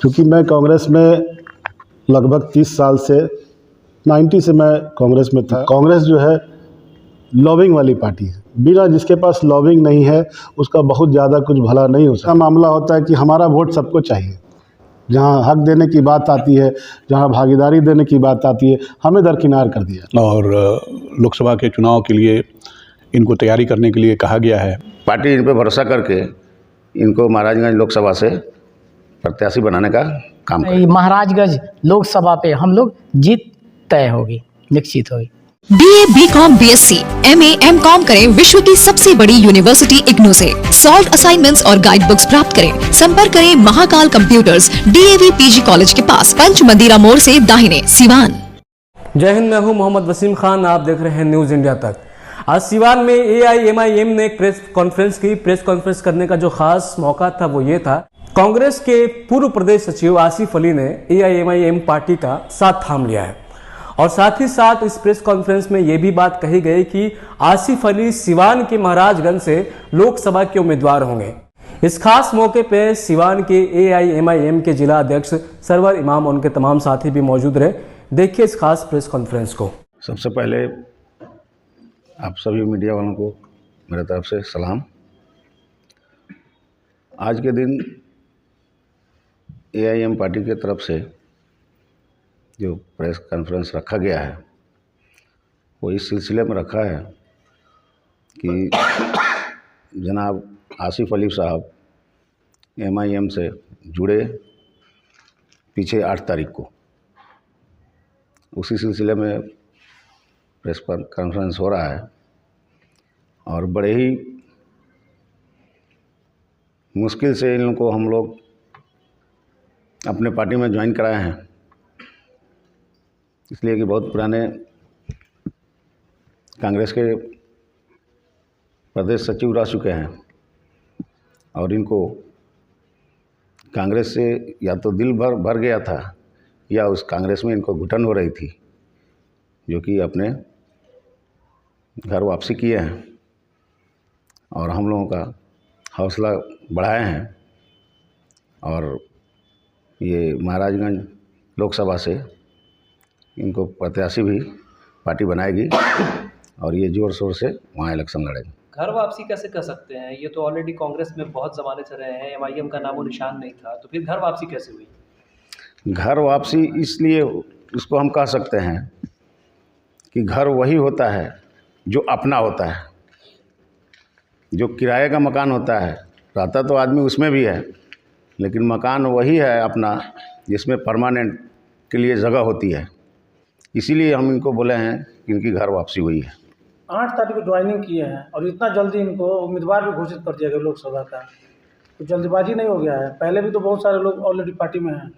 क्योंकि मैं कांग्रेस में लगभग 30 साल से 90 से मैं कांग्रेस में था। कांग्रेस जो है लॉबिंग वाली पार्टी है, बिना जिसके पास लॉबिंग नहीं है उसका बहुत ज़्यादा कुछ भला नहीं हो सकता। मामला होता है कि हमारा वोट सबको चाहिए, जहाँ हक देने की बात आती है, जहाँ भागीदारी देने की बात आती है, हमें दरकिनार कर दिया। और लोकसभा के चुनाव के लिए इनको तैयारी करने के लिए कहा गया है। पार्टी इन पर भरोसा करके इनको महाराजगंज लोकसभा से प्रत्याशी बनाने का काम करेगी। महाराजगंज लोकसभा पे हम लोग जीत तय होगी, निश्चित होगी। BA, BCom, BSc, MA, MCom करें विश्व की सबसे बड़ी यूनिवर्सिटी इग्नू से। सॉल्व असाइनमेंट्स और गाइड बुक्स प्राप्त करें। संपर्क करें Mahakal computers, DAV PG college के पास, पंच मंदिरा मोड़ से दाहिने, सिवान। जय हिंद, मैं हूं मोहम्मद वसीम खान, आप देख रहे हैं न्यूज इंडिया तक। आज सिवान में AIMIM ने एक प्रेस कॉन्फ्रेंस की। प्रेस कॉन्फ्रेंस करने का जो खास मौका था वो ये था, कांग्रेस के पूर्व प्रदेश सचिव आसिफ अली ने AIMIM पार्टी का साथ थाम लिया है। और साथ ही साथ इस प्रेस कॉन्फ्रेंस में यह भी बात कही गई कि आसिफ अली सिवान के महाराजगंज से लोकसभा के उम्मीदवार होंगे। इस खास मौके पे सिवान के AIMIM के जिला अध्यक्ष सरवर इमाम और उनके तमाम साथी भी मौजूद रहे। देखिए इस खास प्रेस कॉन्फ्रेंस को। सबसे पहले आप सभी मीडिया वालों को मेरे तरफ से सलाम। आज के दिन AIM पार्टी की तरफ से जो प्रेस कॉन्फ्रेंस रखा गया है वो इस सिलसिले में रखा है कि जनाब आसिफ अली साहब MIM से जुड़े पीछे 8 तारीख को, उसी सिलसिले में प्रेस कॉन्फ्रेंस हो रहा है। और बड़े ही मुश्किल से इन लोगों को हम लोग अपने पार्टी में ज्वाइन कराए हैं, इसलिए कि बहुत पुराने कांग्रेस के प्रदेश सचिव रह चुके हैं और इनको कांग्रेस से या तो दिल भर गया था या उस कांग्रेस में इनको घुटन हो रही थी, जो कि अपने घर वापसी किए हैं और हम लोगों का हौसला बढ़ाए हैं। और ये महाराजगंज लोकसभा से इनको प्रत्याशी भी पार्टी बनाएगी और ये जोर शोर से वहाँ इलेक्शन लड़ेंगे। घर वापसी कैसे कर सकते हैं? ये तो ऑलरेडी कांग्रेस में बहुत ज़माने से रहे हैं, MIM का नामो निशान नहीं था, तो फिर घर वापसी कैसे हुई? घर वापसी इसलिए इसको हम कह सकते हैं कि घर वही होता है जो अपना होता है। जो किराए का मकान होता है, रहता तो आदमी उसमें भी है, लेकिन मकान वही है अपना जिसमें परमानेंट के लिए जगह होती है। इसीलिए हम इनको बोले हैं कि इनकी घर वापसी हुई है। 8 तारीख को ज्वाइनिंग किए हैं और इतना जल्दी इनको उम्मीदवार भी घोषित कर दिया गया लोकसभा का, तो जल्दबाजी नहीं हो गया है? पहले भी तो बहुत सारे लोग ऑलरेडी पार्टी में हैं।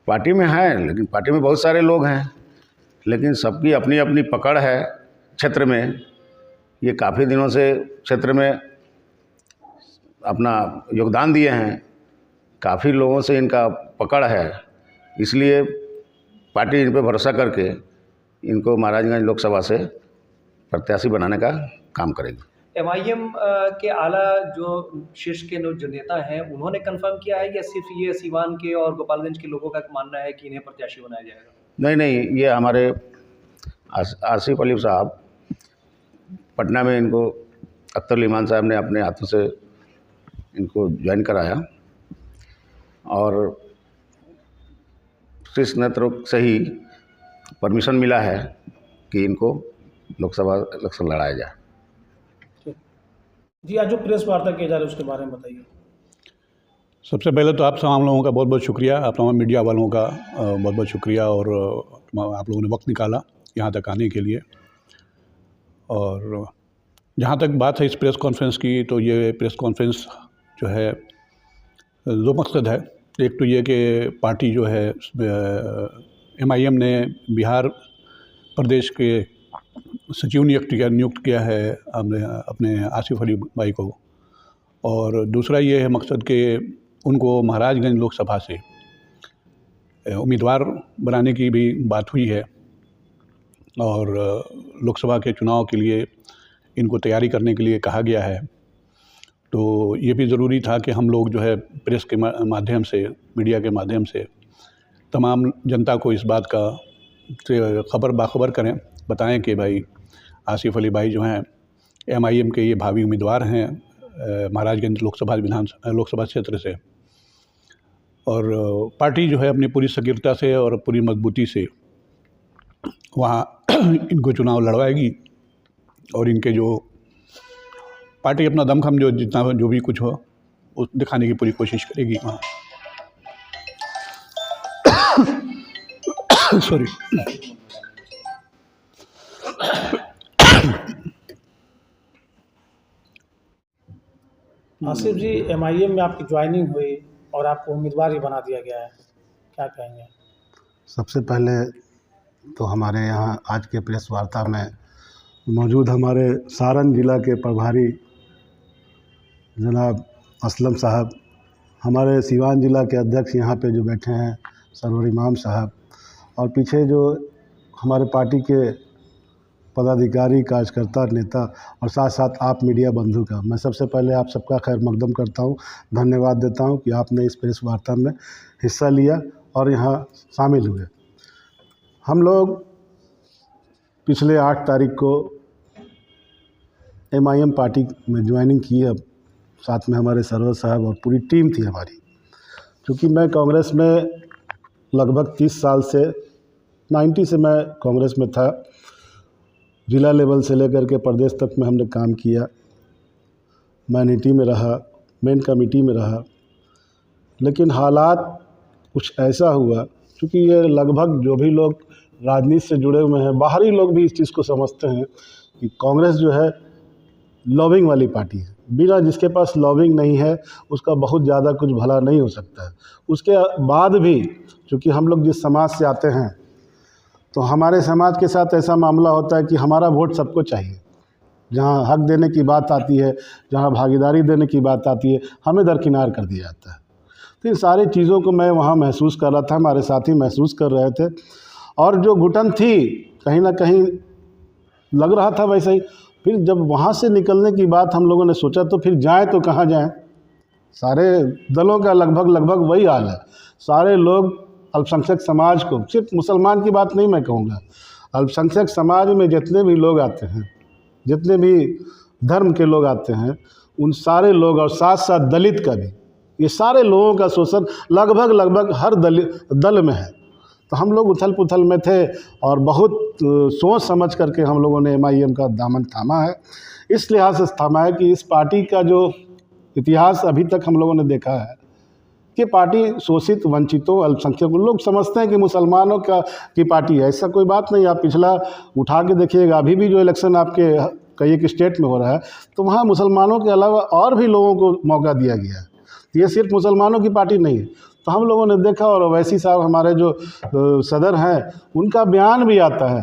पार्टी में हैं, लेकिन पार्टी में बहुत सारे लोग हैं, लेकिन सबकी अपनी अपनी पकड़ है क्षेत्र में। ये काफ़ी दिनों से क्षेत्र में अपना योगदान दिए हैं, काफ़ी लोगों से इनका पकड़ है, इसलिए पार्टी इन पर भरोसा करके इनको महाराजगंज लोकसभा से प्रत्याशी बनाने का काम करेगी। MIM के आला जो शीर्ष के जो नेता हैं उन्होंने कंफर्म किया है या सिर्फ ये सिवान के और गोपालगंज के लोगों का मानना है कि इन्हें प्रत्याशी बनाया जाएगा? नहीं, ये हमारे आसिफ अली साहब पटना में इनको अख्तर अली ईमान साहब ने अपने हाथों से इनको ज्वाइन कराया और शीर्ष नेतृत्व से ही परमिशन मिला है कि इनको लोकसभा इलेक्शन लड़ाया जाए। जी, आज जो प्रेस वार्ता किया जा रहा है उसके बारे में बताइए। सबसे पहले तो आप तमाम लोगों का बहुत बहुत शुक्रिया, आप तमाम मीडिया वालों का बहुत बहुत शुक्रिया, और आप लोगों ने वक्त निकाला यहाँ तक आने के लिए। और जहाँ तक बात है इस प्रेस कॉन्फ्रेंस की, तो ये प्रेस कॉन्फ्रेंस जो है दो मकसद है। एक तो ये कि पार्टी जो है MIM ने बिहार प्रदेश के सचिव नियुक्त किया है अपने आसिफ अली भाई को, और दूसरा ये है मकसद कि उनको महाराजगंज लोकसभा से उम्मीदवार बनाने की भी बात हुई है और लोकसभा के चुनाव के लिए इनको तैयारी करने के लिए कहा गया है। तो ये भी ज़रूरी था कि हम लोग जो है प्रेस के माध्यम से, मीडिया के माध्यम से तमाम जनता को इस बात का से खबर बाखबर करें, बताएं कि भाई आसिफ अली भाई जो हैं MIM के ये भावी उम्मीदवार हैं महाराजगंज लोकसभा क्षेत्र से, और पार्टी जो है अपनी पूरी सक्रियता से और पूरी मजबूती से वहाँ इनको चुनाव लड़वाएगी, और इनके जो पार्टी अपना दमखम जो जितना जो भी कुछ हो उस दिखाने की पूरी कोशिश करेगी वहाँ। सॉरी। आसिफ जी, MIM में आपकी ज्वाइनिंग हुई और आपको उम्मीदवार ही बना दिया गया है, क्या कहेंगे? सबसे पहले तो हमारे यहाँ आज के प्रेस वार्ता में मौजूद हमारे सारण जिला के प्रभारी जनाब असलम साहब, हमारे सीवान जिला के अध्यक्ष यहाँ पे जो बैठे हैं सरवर इमाम साहब, और पीछे जो हमारे पार्टी के पदाधिकारी, कार्यकर्ता, नेता, और साथ साथ आप मीडिया बंधु का मैं सबसे पहले आप सबका खैर मकदम करता हूँ, धन्यवाद देता हूँ कि आपने इस प्रेस वार्ता में हिस्सा लिया और यहाँ शामिल हुए। हम लोग पिछले 8 तारीख को MIM पार्टी में ज्वाइनिंग की। अब साथ में हमारे सरवर साहब और पूरी टीम थी हमारी। क्योंकि मैं कांग्रेस में लगभग 30 साल से 90 से मैं कांग्रेस में था, जिला लेवल से लेकर के प्रदेश तक में हमने काम किया, मैनिटी में रहा, मेन कमेटी में रहा। लेकिन हालात कुछ ऐसा हुआ, क्योंकि ये लगभग जो भी लोग राजनीति से जुड़े हुए हैं, बाहरी लोग भी इस चीज़ को समझते हैं कि कांग्रेस जो है लॉबिंग वाली पार्टी है। बिना जिसके पास लॉबिंग नहीं है उसका बहुत ज़्यादा कुछ भला नहीं हो सकता है। उसके बाद भी चूँकि हम लोग जिस समाज से आते हैं, तो हमारे समाज के साथ ऐसा मामला होता है कि हमारा वोट सबको चाहिए। जहाँ हक देने की बात आती है, जहाँ भागीदारी देने की बात आती है, हमें दरकिनार कर दिया जाता है। तो इन सारी चीज़ों को मैं वहाँ महसूस कर रहा था, हमारे साथी महसूस कर रहे थे, और जो घुटन थी कहीं ना कहीं लग रहा था वैसे ही। फिर जब वहाँ से निकलने की बात हम लोगों ने सोचा, तो फिर जाएँ तो कहाँ जाएँ। सारे दलों का लगभग वही हाल है। सारे लोग अल्पसंख्यक समाज को, सिर्फ मुसलमान की बात नहीं मैं कहूँगा, अल्पसंख्यक समाज में जितने भी लोग आते हैं, जितने भी धर्म के लोग आते हैं, उन सारे लोग, और साथ साथ दलित का भी, ये सारे लोगों का शोषण लगभग हर दल में है। तो हम लोग उथल पुथल में थे और बहुत सोच समझ करके हम लोगों ने MIM का दामन थामा है। इस लिहाज से थामा है कि इस पार्टी का जो इतिहास अभी तक हम लोगों ने देखा है कि पार्टी शोषित, वंचितों, अल्पसंख्यकों, लोग समझते हैं कि मुसलमानों की पार्टी है। ऐसा कोई बात नहीं। आप पिछला उठा के देखिएगा, अभी भी जो इलेक्शन आपके कई एक स्टेट में हो रहा है, तो वहाँ मुसलमानों के अलावा और भी लोगों को मौका दिया गया है। ये सिर्फ मुसलमानों की पार्टी नहीं है। तो हम लोगों ने देखा, और वैसी साहब हमारे जो सदर हैं, उनका बयान भी आता है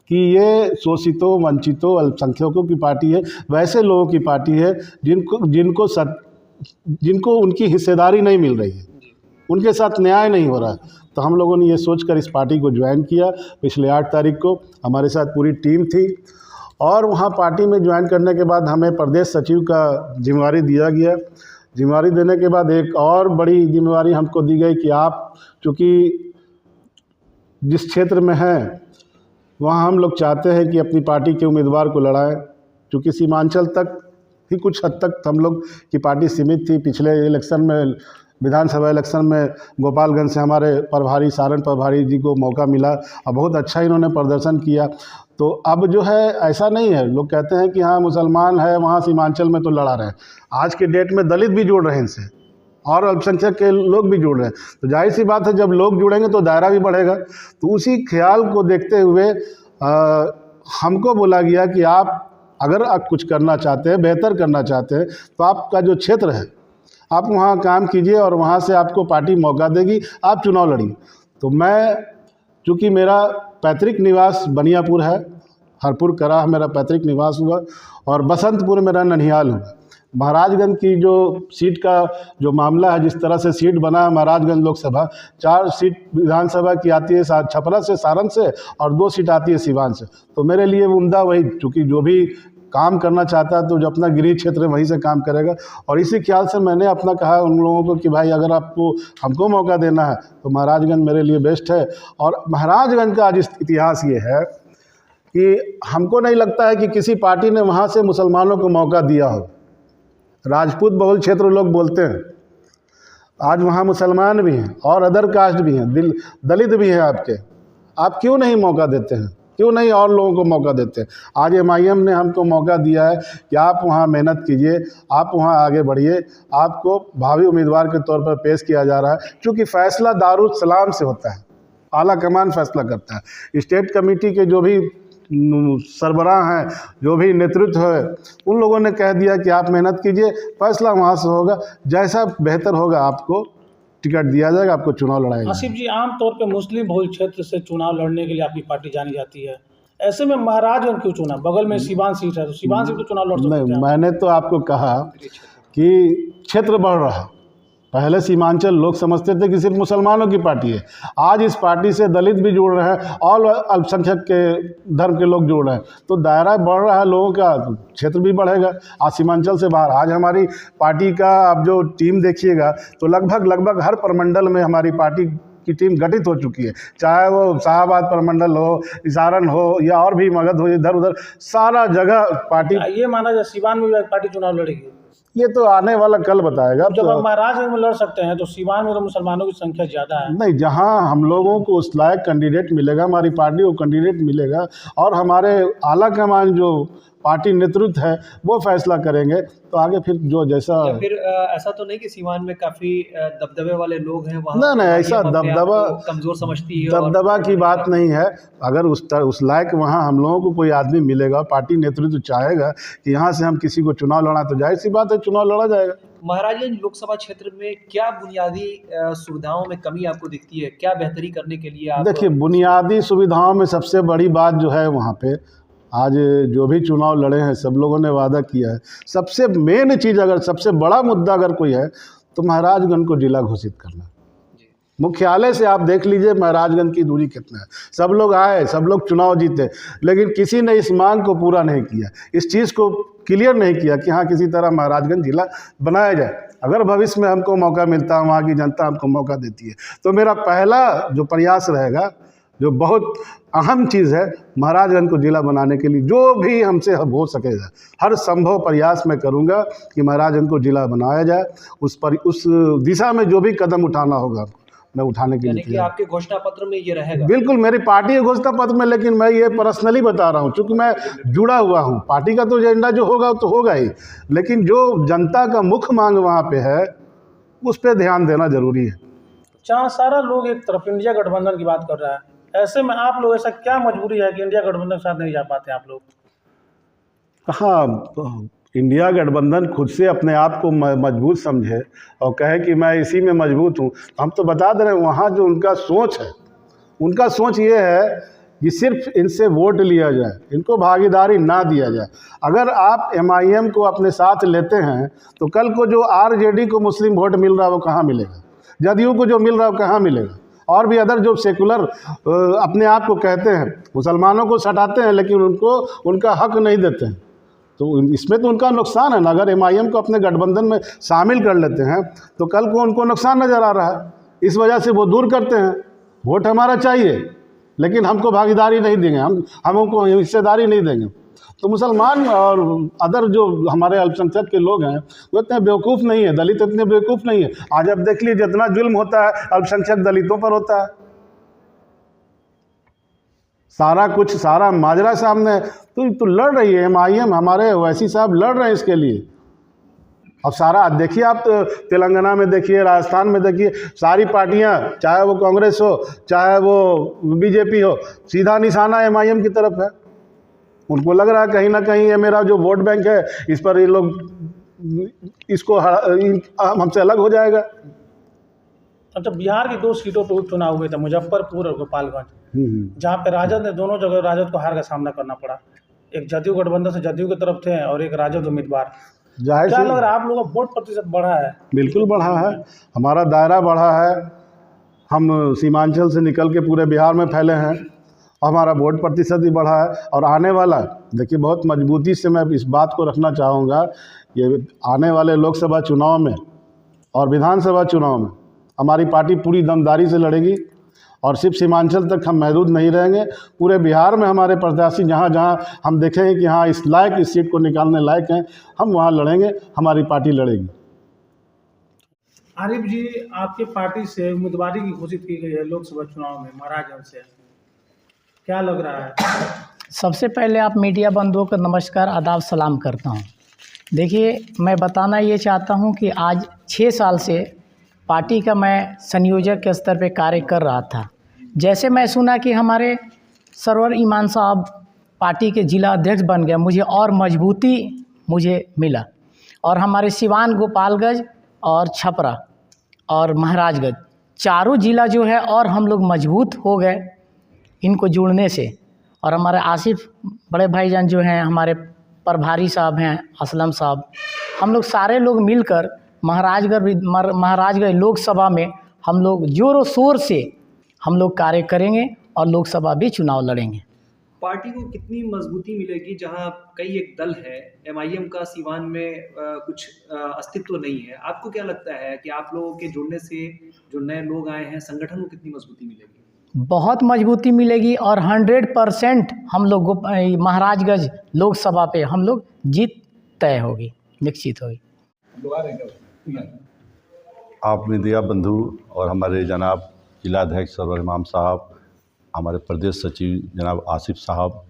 कि ये शोषितों, वंचितों, अल्पसंख्यकों की पार्टी है, वैसे लोगों की पार्टी है जिनको उनकी हिस्सेदारी नहीं मिल रही है, उनके साथ न्याय नहीं हो रहा है। तो हम लोगों ने ये सोचकर इस पार्टी को ज्वाइन किया। पिछले 8 तारीख को हमारे साथ पूरी टीम थी, और वहाँ पार्टी में ज्वाइन करने के बाद हमें प्रदेश सचिव का जिम्मेवारी दिया गया। जिम्मेवारी देने के बाद एक और बड़ी जिम्मेवारी हमको दी गई कि आप चूँकि जिस क्षेत्र में हैं वहाँ हम लोग चाहते हैं कि अपनी पार्टी के उम्मीदवार को लड़ाएं। चूँकि सीमांचल तक ही कुछ हद तक हम लोग की पार्टी सीमित थी। पिछले इलेक्शन में, विधानसभा इलेक्शन में, गोपालगंज से हमारे प्रभारी, सारण प्रभारी जी को मौका मिला और बहुत अच्छा इन्होंने प्रदर्शन किया। तो अब जो है ऐसा नहीं है। लोग कहते हैं कि हाँ मुसलमान है वहाँ सीमांचल में तो लड़ा रहे हैं। आज के डेट में दलित भी जुड़ रहे हैं इनसे, और अल्पसंख्यक के लोग भी जुड़ रहे हैं। तो जाहिर सी बात है, जब लोग जुड़ेंगे तो दायरा भी बढ़ेगा। तो उसी ख्याल को देखते हुए हमको बोला गया कि आप अगर आप कुछ करना चाहते हैं, बेहतर करना चाहते हैं, तो आपका जो क्षेत्र है आप वहाँ काम कीजिए और वहाँ से आपको पार्टी मौका देगी, आप चुनाव लड़िए। तो मैं, चूँकि मेरा पैतृक निवास बनियापुर है, हरपुर कराह मेरा पैतृक निवास हुआ, और बसंतपुर मेरा ननिहाल हुआ। महाराजगंज की जो सीट का जो मामला है, जिस तरह से सीट बना है महाराजगंज लोकसभा, 4 सीट विधानसभा की आती है छपरा से, सारण से, और 2 सीट आती है सिवान से। तो मेरे लिए उम्दा वही, चूँकि जो भी काम करना चाहता है तो जो अपना गृह क्षेत्र है वहीं से काम करेगा। और इसी ख्याल से मैंने अपना कहा उन लोगों को कि भाई अगर आपको हमको मौका देना है तो महाराजगंज मेरे लिए बेस्ट है। और महाराजगंज का आज इतिहास ये है कि हमको नहीं लगता है कि किसी पार्टी ने वहाँ से मुसलमानों को मौका दिया हो। राजपूत बहुल क्षेत्र लोग बोलते हैं, आज वहाँ मुसलमान भी हैं और अदर कास्ट भी हैं, दलित भी हैं आपके। आप क्यों नहीं मौका देते हैं, क्यों नहीं और लोगों को मौका देते हैं? आज MIM ने हमको मौका दिया है कि आप वहाँ मेहनत कीजिए, आप वहाँ आगे बढ़िए, आपको भावी उम्मीदवार के तौर पर पेश किया जा रहा है। चूँकि फ़ैसला दारुल सलाम से होता है, आला कमान फैसला करता है। स्टेट कमेटी के जो भी सरबराह हैं, जो भी नेतृत्व है, उन लोगों ने कह दिया कि आप मेहनत कीजिए, फैसला वहाँ से होगा, जैसा बेहतर होगा आपको टिकट दिया जाएगा, आपको चुनाव लड़ाया जाएगा। आसिफ जी, आमतौर पे मुस्लिम बहुल क्षेत्र से चुनाव लड़ने के लिए आपकी पार्टी जानी जाती है, ऐसे में महाराजगंज क्यों चुना? बगल में सीवान सीट है, तो सीवान सीट तो चुनाव लड़ सकते हैं। नहीं, मैंने तो आपको कहा कि क्षेत्र बढ़ रहा है। पहले सीमांचल लोग समझते थे कि सिर्फ मुसलमानों की पार्टी है, आज इस पार्टी से दलित भी जुड़ रहे हैं और अल्पसंख्यक के धर्म के लोग जुड़ रहे हैं, तो दायरा बढ़ रहा है लोगों का, तो क्षेत्र भी बढ़ेगा। आज सीमांचल से बाहर, आज हमारी पार्टी का आप जो टीम देखिएगा तो लगभग हर प्रमंडल में हमारी पार्टी की टीम गठित हो चुकी है, चाहे वो शाहाबाद प्रमंडल हो, इसारन हो या और भी मगध हो, इधर उधर सारा जगह पार्टी। ये माना जाए सीवान में भी पार्टी चुनाव लड़ेगी? ये तो आने वाला कल बताएगा। जब आप महाराजगंज में लड़ सकते हैं तो सीवान में तो मुसलमानों की संख्या ज़्यादा है। नहीं, जहां हम लोगों को उस लायक कैंडिडेट मिलेगा, हमारी पार्टी को कैंडिडेट मिलेगा और हमारे आला कमान जो पार्टी नेतृत्व है वो फैसला करेंगे, तो आगे फिर जो जैसा। या फिर ऐसा तो नहीं कि सीवान में काफ़ी दबदबे वाले लोग हैं वहाँ? नहीं, ऐसा दबदबा कमज़ोर समझती है, दबदबा की बात नहीं है। अगर उस लायक वहाँ हम लोगों को कोई आदमी मिलेगा, पार्टी नेतृत्व चाहेगा कि यहाँ से हम किसी को चुनाव लड़ा, तो जाहिर सी बात है चुनाव लड़ा जाएगा। महाराजगंज लोकसभा क्षेत्र में क्या बुनियादी सुविधाओं में कमी आपको दिखती है? क्या बेहतरी करने के लिए आप? देखिए, बुनियादी सुविधाओं में सबसे बड़ी बात जो है, वहाँ पे आज जो भी चुनाव लड़े हैं सब लोगों ने वादा किया है, सबसे मेन चीज़, अगर सबसे बड़ा मुद्दा अगर कोई है तो महाराजगंज को जिला घोषित करना। मुख्यालय से आप देख लीजिए महाराजगंज की दूरी कितना है। सब लोग आए, सब लोग चुनाव जीते, लेकिन किसी ने इस मांग को पूरा नहीं किया, इस चीज़ को क्लियर नहीं किया कि हाँ किसी तरह महाराजगंज जिला बनाया जाए। अगर भविष्य में हमको मौका मिलता है, वहाँ की जनता हमको मौका देती है, तो मेरा पहला जो प्रयास रहेगा, जो बहुत अहम चीज़ है, महाराजगंज को जिला बनाने के लिए जो भी हमसे हो सकेगा हर संभव प्रयास मैं करूंगा कि महाराजगंज को जिला बनाया जाए। उस दिशा में जो भी कदम उठाना होगा मैं उठाने के लिए कि आपके घोषणा पत्र में ये रहेगा? बिल्कुल, मेरी पार्टी के घोषणा पत्र में, लेकिन मैं ये पर्सनली बता रहा हूँ क्योंकि मैं जुड़ा हुआ हूँ। पार्टी का तो एजेंडा जो होगा तो होगा ही, लेकिन जो जनता का मुख्य मांग वहाँ पे है उस पर ध्यान देना जरूरी है। जहाँ सारा लोग एक तरफ इंडिया गठबंधन की बात कर रहा है, ऐसे में आप लोग, ऐसा क्या मजबूरी है कि इंडिया गठबंधन के साथ नहीं जा पाते आप लोग? हाँ, इंडिया गठबंधन खुद से अपने आप को मजबूत समझे और कहे कि मैं इसी में मजबूत हूँ। हम तो बता दे रहे हैं, वहाँ जो उनका सोच है, उनका सोच ये है कि सिर्फ इनसे वोट लिया जाए, इनको भागीदारी ना दिया जाए। अगर आप MIM को अपने साथ लेते हैं तो कल को जो RJD को मुस्लिम वोट मिल रहा है वो कहाँ मिलेगा, जदयू को जो मिल रहा है वो कहाँ मिलेगा, और भी अदर जो सेकुलर अपने आप को कहते हैं, मुसलमानों को सटाते हैं लेकिन उनको उनका हक नहीं देते हैं, तो इसमें तो उनका नुकसान है ना। अगर MIM को अपने गठबंधन में शामिल कर लेते हैं तो कल को उनको नुकसान नज़र आ रहा है, इस वजह से वो दूर करते हैं। वोट हमारा चाहिए लेकिन हमको भागीदारी नहीं देंगे, हमको हिस्सेदारी नहीं देंगे। तो मुसलमान और अदर जो हमारे अल्पसंख्यक के लोग हैं वो इतने बेवकूफ़ नहीं है, दलित इतने बेवकूफ़ नहीं है। आज अब देख लीजिए जितना जुल्म होता है अल्पसंख्यक दलितों पर होता है, सारा माजरा सामने है। तो लड़ रही है MIM, हमारे ओवैसी साहब लड़ रहे हैं इसके लिए। अब सारा देखिए, आप तेलंगाना में देखिए, राजस्थान में देखिए, सारी पार्टियां, चाहे वो कांग्रेस हो चाहे वो BJP हो, सीधा निशाना MIM की तरफ है। उनको लग रहा है कहीं ना कहीं ये मेरा जो वोट बैंक है इस पर ये लोग इसको हमसे अलग हो जाएगा। अच्छा, बिहार की 2 सीटों पर उपचुनाव हुए थे, मुजफ्फरपुर और गोपालगंज, जहाँ पे राजद ने दोनों जगह राजद को हार का सामना करना पड़ा। एक जदयू गठबंधन से जदयू की तरफ थे और एक राजद उम्मीदवार। क्या लग रहा है आप लोगों का वोट प्रतिशत बढ़ा है? बिल्कुल बढ़ा है, हमारा दायरा बढ़ा है। हम सीमांचल से निकल के पूरे बिहार में फैले हैं हमारा वोट प्रतिशत भी बढ़ा है। और आने वाला, देखिए बहुत मजबूती से मैं इस बात को रखना चाहूँगा, ये आने वाले लोकसभा चुनाव में और विधानसभा चुनाव में हमारी पार्टी पूरी दमदारी से लड़ेगी। और सिर्फ सीमांचल तक हम महदूद नहीं रहेंगे, पूरे बिहार में हमारे प्रत्याशी जहाँ जहाँ हम देखेंगे कि हाँ इस लायक, इस सीट को निकालने लायक हैं, हम वहाँ लड़ेंगे, हमारी पार्टी लड़ेगी। आरिफ जी, आपकी पार्टी से उम्मीदवारी की घोषित की गई है लोकसभा चुनाव में महाराजगंज से, क्या लग रहा है? सबसे पहले आप मीडिया बंधुओं को नमस्कार, आदाब, सलाम करता हूं। देखिए, मैं बताना ये चाहता हूं कि आज 6 साल से पार्टी का मैं संयोजक के स्तर पे कार्य कर रहा था। जैसे मैं सुना कि हमारे सरवर ईमान साहब पार्टी के जिला अध्यक्ष बन गए, मुझे और मजबूती मिला। और हमारे सिवान, गोपालगंज और छपरा और महाराजगंज चारों जिला जो है और हम लोग मजबूत हो गए इनको जुड़ने से। और हमारे आसिफ बड़े भाईजान जो हैं, हमारे प्रभारी साहब हैं, असलम साहब, हम लोग सारे लोग मिलकर महाराजगंज लोकसभा में हम लोग जोरों शोर से हम लोग कार्य करेंगे और लोकसभा भी चुनाव लड़ेंगे। पार्टी को कितनी मजबूती मिलेगी, जहां कई एक दल है, एमआईएम का सीवान में कुछ अस्तित्व नहीं है? आपको क्या लगता है कि आप लोगों के जुड़ने से जो नए लोग आए हैं, संगठन को कितनी मजबूती मिलेगी? बहुत मजबूती मिलेगी और 100% हम लोग महाराजगंज लोकसभा पे हम लोग जीत तय होगी, निश्चित होगी। आप मीडिया बंधु और हमारे जनाब जिलाध्यक्ष सरवर इमाम साहब, हमारे प्रदेश सचिव जनाब आसिफ साहब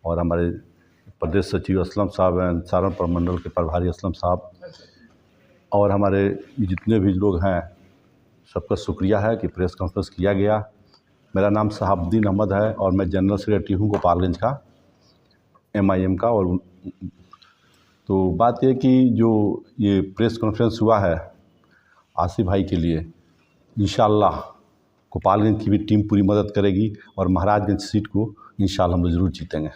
और हमारे प्रदेश सचिव असलम साहब हैं, सहारनपुर मंडल के प्रभारी असलम साहब, और हमारे जितने भी लोग हैं, सबका शुक्रिया है कि प्रेस कॉन्फ्रेंस किया गया। मेरा नाम शहाबुद्दीन अहमद है और मैं जनरल सेक्रेटरी हूँ गोपालगंज का, एमआईएम का। और तो बात यह कि जो ये प्रेस कॉन्फ्रेंस हुआ है आसिफ भाई के लिए, इंशाअल्लाह गोपालगंज की भी टीम पूरी मदद करेगी और महाराजगंज सीट को इंशाअल्लाह हम लोग ज़रूर जीतेंगे।